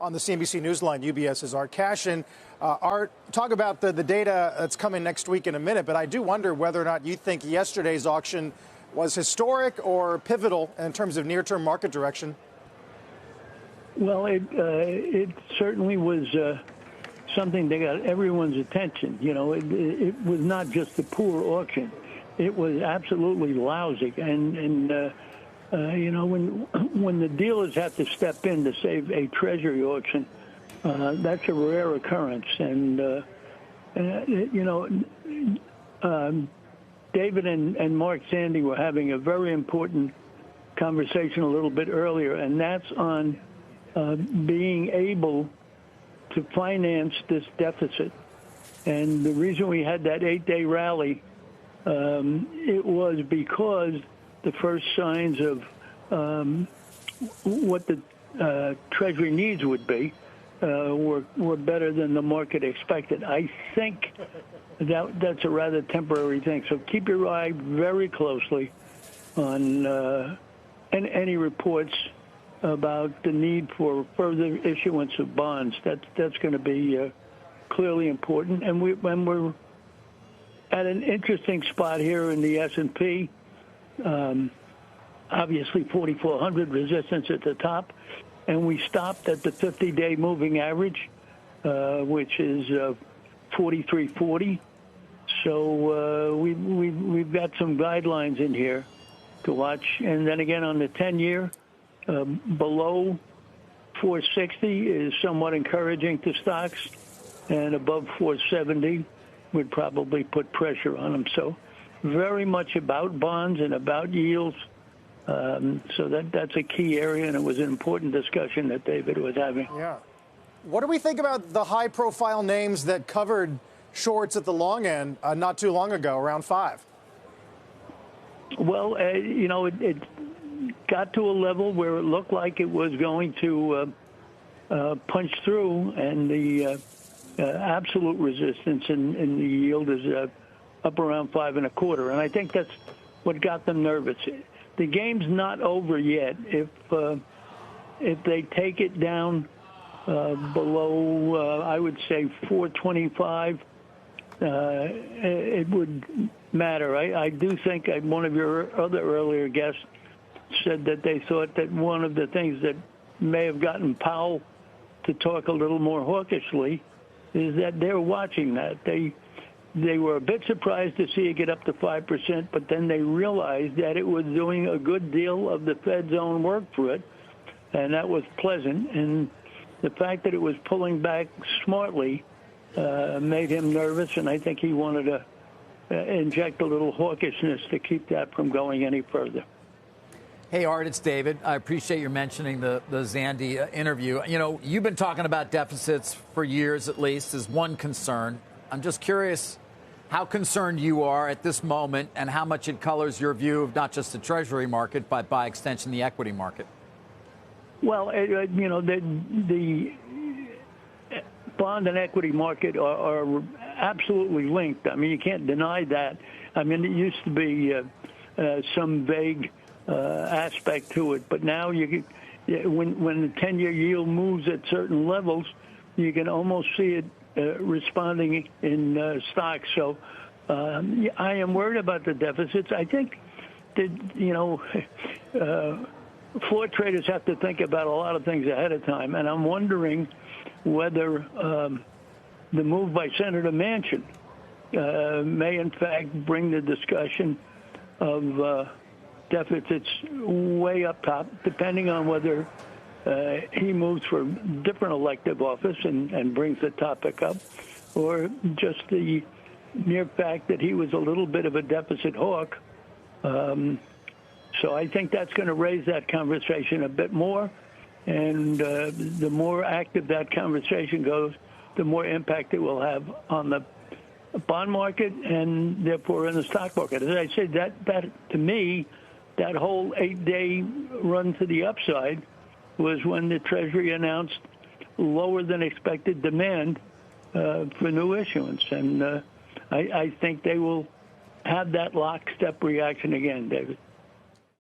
on the CNBC Newsline, UBS's Art Cashin. Art, talk about the data that's coming next week in a minute, but I do wonder whether or not you think yesterday's auction was historic or pivotal in terms of near-term market direction. Well, it certainly was something that got everyone's attention. You know, it was not just a poor auction. It was absolutely lousy. And you know, when the dealers have to step in to save a treasury auction, that's a rare occurrence. And, you know, David and Mark Zandi were having a very important conversation a little bit earlier, and that's on being able to finance this deficit. And the reason we had that 8-day rally, it was because the first signs of what the Treasury needs would be were better than the market expected. I think that's a rather temporary thing. So keep your eye very closely on any reports about the need for further issuance of bonds. That's going to be clearly important. And we're at an interesting spot here in the S&P. Obviously 4,400 resistance at the top, and we stopped at the 50-day moving average, which is 43.40. So we've got some guidelines in here to watch. And then again on the 10-year, below 460 is somewhat encouraging to stocks, and above 470 would probably put pressure on them. So very much about bonds and about yields. So that's a key area, and it was an important discussion that David was having. Yeah. What do we think about the high-profile names that covered shorts at the long end not too long ago, around 5? Well, you know, it got to a level where it looked like it was going to punch through, and the absolute resistance in the yield is up around 5.25, and I think that's what got them nervous. The game's not over yet. If they take it down below, I would say 425, it would matter. I do think one of your other earlier guests said that they thought that one of the things that may have gotten Powell to talk a little more hawkishly is that they're watching that. They were a bit surprised to see it get up to 5%, but then they realized that it was doing a good deal of the Fed's own work for it, and that was pleasant. And the fact that it was pulling back smartly made him nervous, and I think he wanted to inject a little hawkishness to keep that from going any further. Hey, Art, it's David. I appreciate you mentioning the Zandi interview. You know, you've been talking about deficits for years, at least, as one concern. I'm just curious how concerned you are at this moment and how much it colors your view of not just the Treasury market, but by extension, the equity market. Well, you know, the bond and equity market are absolutely linked. I mean, you can't deny that. I mean, it used to be some vague aspect to it, but now when the 10-year yield moves at certain levels, you can almost see it responding in stocks. So I am worried about the deficits. I think that, you know, floor traders have to think about a lot of things ahead of time, and I'm wondering whether the move by Senator Manchin may, in fact, bring the discussion of deficits way up top, depending on whether he moves for different elective office and brings the topic up, or just the mere fact that he was a little bit of a deficit hawk. So I think that's going to raise that conversation a bit more. And the more active that conversation goes, the more impact it will have on the bond market and therefore in the stock market. As I said, that to me, that whole 8-day run to the upside was when the Treasury announced lower than expected demand for new issuance. And I think they will have that lockstep reaction again, David.